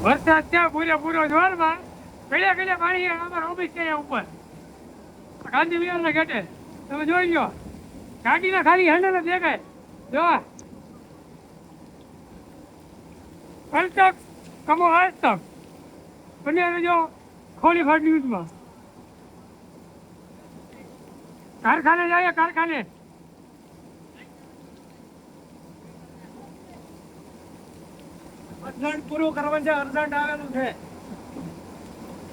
વરસાદ ત્યાં પૂરેપૂરો જોરમાં ગળ્યા ગળ્યા પાણી અમારા ઓફિસ છે ઉપર ગાંધી વિહારના ગેટે તમે જોઈ લો ગાડીના ખાલી હેન્ડલ જ દેખાય જો કલ તક કમો આજ તક બન્યા જો ખોલી ફાટ ન્યૂઝમાં કારખાને જાય કારખાને અર્જન્ટ પૂરું કરવાનું છે અર્જન્ટ આવેલું છે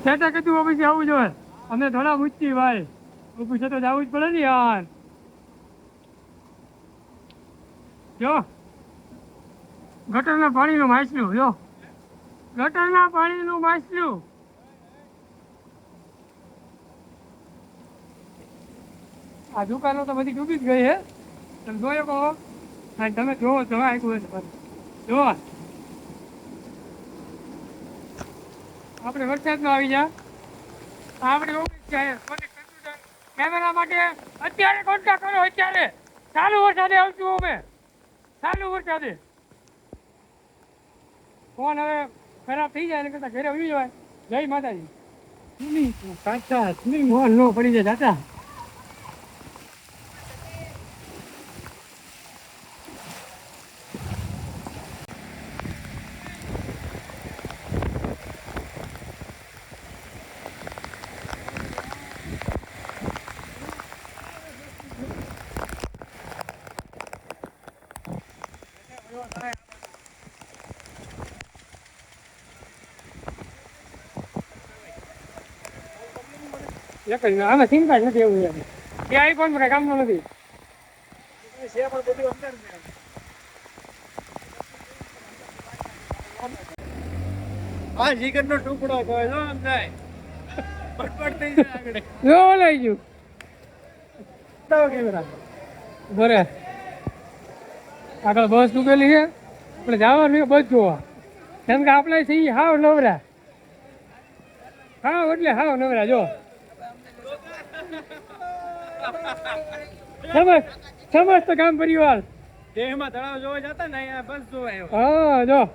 સેટા કીધું ઓફિસે આવવું જોઈએ અમે થોડા મૂચી ભાઈ ઓફિસે તો જવું જ પડે ને યાર જો ગટરના પાણીનું માછલું જો ગટરના પાણીનું માછલું આ દુકાનો તો બધી ડૂબી જ ગઈ હે તમે જોયો કહો હા તમે જોવો તમે આપ્યું હોય જો આપણે વરસાદમાં આવી જા આપણે ઓફિસ જાય કેમેરા માટે અત્યારે કોન્ટેક્ટ કરો અત્યારે ચાલુ વરસાદે આવશું અમે ચાલુ વરસાદે ફોન હવે ખરાબ થઈ જાય ને કરતા ઘરે આવી જવાય જય માતાજી કાચા મોહન નો પડી જાય દાદા આમાં ચિંતા જ નથી એવું એ આઈફોન પણ કામનું નથી હા જીગરનો ટુકડો કહે જો આમ જાય ફટફટ થઈ જાય આગળ જો લઈ ગયું કેમેરા બરે આગળ બસ ઉભેલી છે આપણે જવાનું બસ જોવા કેમ કે આપણે છીએ હાવ નવરા હાવ એટલે હાવ નવરા જો સમસ્ત કામ પરિવાર દેહમાં તળાવ જોવા જતા ને અહીંયા બસ જોવા આવ્યો હા જો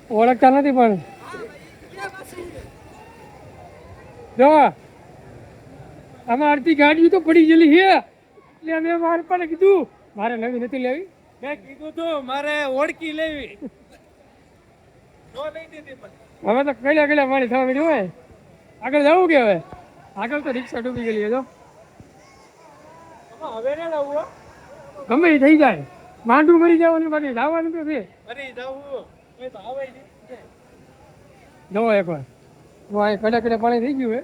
ઓળખતા નથી પણ જો આમાં અડધી ગાડી તો પડી ગયેલી છે એટલે મેં મારે પણ કીધું મારે નવી નથી લેવી મેં કીધું તું મારે ઓળખી લેવી હવે તો કયા કયા પાણી થવા મળ્યું હોય આગળ જવું કે હવે આગળ તો રિક્ષા ડૂબી ગયેલી જો હવે ને જવું ગમે એ થઈ જાય માંડું મરી જવાનું બાકી જવાનું તો છે જવો એકવાર કડા કડા પાણી થઈ ગયું હે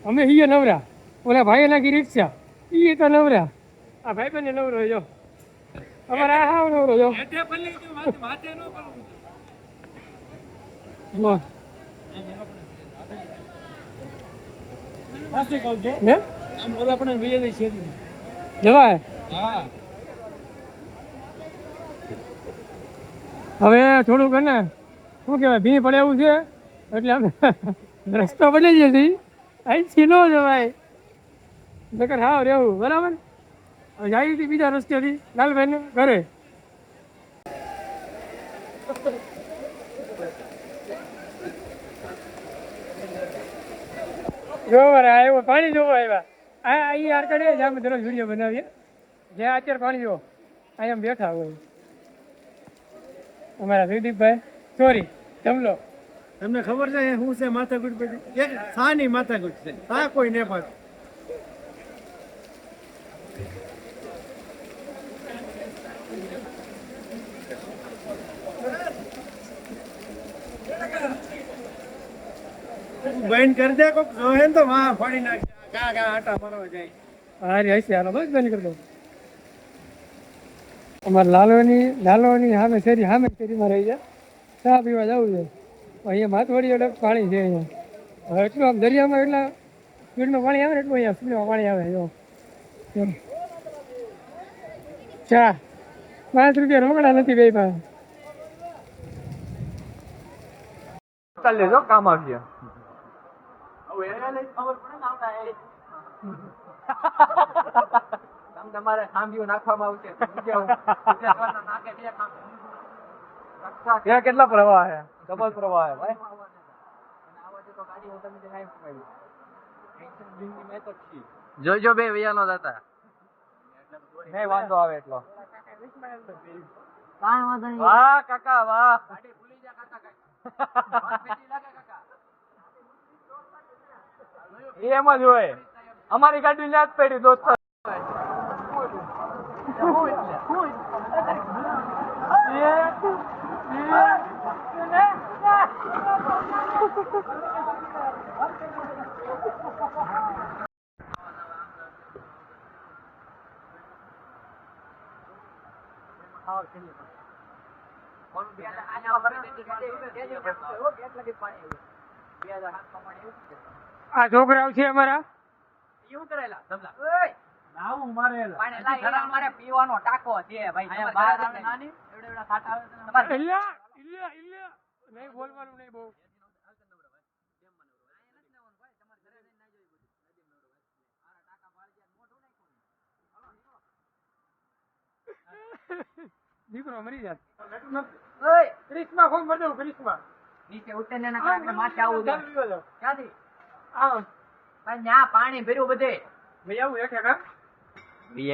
અમે હીએ નવરા ઓલા ભાઈ નાખી રિક્ષા એ તો નવરા આ ભાઈ બને નવરો જો અમારે આ હાવ નવરો જો જવાય હવે થોડુંક ને શું કહેવાય ભી પડે એવું છે એટલે અમે રસ્તો બદલી જતી અહીંથી ન જવાય નકર હાવ રહેવું બરાબર હવે જાય હતી બીજા રસ્તેથી લાલભાઈને ઘરે જોવા આવ્યો પાણી જોવા આવ્યા અહીં આરકડે જ અમે દરરોજ વિડીયો બનાવીએ જ્યાં અત્યારે પાણી જોવો અહીંયા બેઠા હોય અમારા જયદીપભાઈ સોરી જમલો તમને ખબર છે શું છે માથાકૂટ પછી એક શાની માથાકૂટ છે હા કોઈ ને પાછું બંધ કરી દે કોક જોહે તો વાહ ફાડી નાખે કા કા આટા મારવા જાય હારી હશે હાલો બસ બંધ કરી દો અમારે લાલોની સામે શેરીમાં રહી જાય ચા પીવા જવું છે અહીંયા માથવાડી એટલે પાણી છે અહીંયા હવે એટલું આમ દરિયામાં એટલા સ્પીડમાં પાણી આવે ને એટલું અહીંયા સ્પીડમાં પાણી આવે જો ચા 5 રૂપિયા રોકડા નથી બે પાસે ચાલ લેજો કામ આવી ગયા હવે એને ખબર પડે ને આવતા તમારે ખાંભિયું નાખવામાં આવશે ત્યાં કેટલા પ્રવાહ છે? ડબલ પ્રવાહ છે ભાઈ. જોજો બે વિયાનો દાતા નહીં વાંધો આવે એટલો. કાંઈ વાંધો નહીં. વાહ કાકા વાહ. એમ જ હોય. અમારી ગાડી ન્યા જ પડી દોસ્તો. આ છોકરાઓ છે અમારા એવું કરેલા ધમલા નાવું મારેલા. મારે પીવાનો ટાંકો છે ભાઈ નાની એવડા સાટા આવે તમારે ઇલ્યા ઇલ્યા ઇલ્યા નહીં બોલવાનું નહીં બહુ. દીકરો મરી જાત. ક્રિસ્મા ફોન કરી દઉં ક્રિસ્મા. નીચે ઉતરીને એના કારણે માથે આવું છે. ક્યાંથી આમ પણ ન્યા પાણી ભર્યું બધે ભાઈ આવું એક કા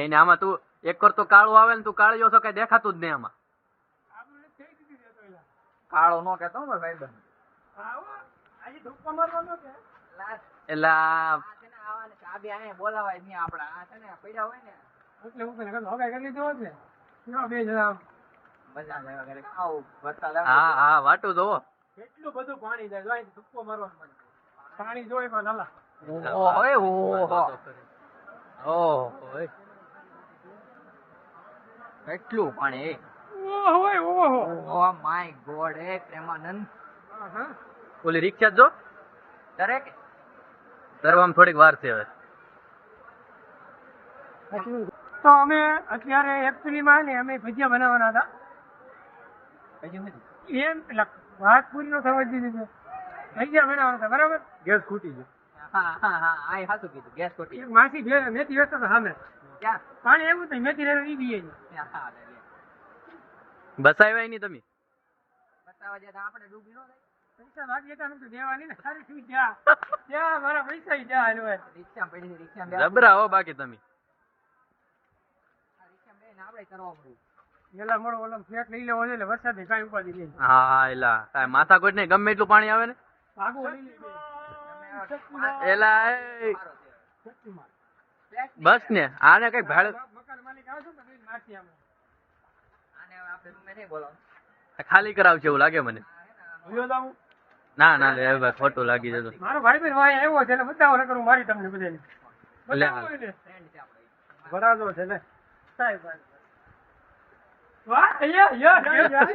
એને આમાં તું એક કર તો કાળું આવે ને તું કાળિયો છો કઈ દેખાતું જ નહીં આમાં આપણે થઈ દીધી દેતો એલા. કાળો નો કેતો ને ભાઈ બંધ આવો આજે ધોકા મારવાનો કે એલા ચાબી આયા બોલાવાય નહીં આપડા આ છે ને પડ્યા હોય ને એટલે હું કને હવે કરી લીધો છે. કેવા બે જણા મજા આવે ઘરે આવું વરસાદ આવે હા હા વાટું જોવો કેટલું બધું પાણી જાય જોઈ ધુક્કો મારવાનો મને. પાણી જોઈ પણ નાલા ઓય ઓહો ઓય કેટલું પાણી ઓહો ઓ માય ગોડ એ પ્રેમાનંદ હા ઓલી રિક્ષા જો દરેક દરવામાં થોડીક વાર છે હવે તો અમે અત્યારે એકચુઅલીમાં ને અમે ભજીયા બનાવવાના હતા એમ એટલે વાત પૂરી નો સમજ દીધી છે. ભજીયા બનાવવાના હતા બરાબર. ગેસ ખૂટી ગયો. હા હા હા આ સાચું કીધું ગેસ કોટી એક માસી મેથી વેચતો હતો સામે ક્યાં પાણી એવું તો મેથી રેડો ઈ બીએ છે. બસાવ્યા નહીં તમે બસાવા જાય આપણે ડૂબી ન થાય પૈસા બાકી હતા નતું દેવાની ને સારી શું જા જા મારા પૈસા ઈ જા એનો રિક્ષા પડી રિક્ષા જબરા હો બાકી તમે રિક્ષા બેન આપણે કરવા પડ્યું પેલા મોડો ઓલો ફ્લેટ લઈ લેવો છે એટલે વરસાદ કાંઈ ઉપાધિ નહીં. હા એલા કાંઈ માથા કોઈ નહીં ગમે એટલું પાણી આવે ને ભાગો લઈ લે એલા એ બસ ને આને કઈક ભાડે મકાન માલિક આવશે ને તો નાખી આમે આને આપણે રૂમે નહીં બોલાવો ખાલી કરાવશે એવું લાગે મને ભૂલ્યો જાઉં ના ના લે હવે ખોટું લાગી જતું મારો ભાઈ બહેન વાય આવ્યો છે એટલે બતાવો ને કરું મારી તમને બધાને લે બતાવો એને. ફ્રેન્ડ છે આપણે વરાજો છે ને. સાહેબ વાહ યા યા યા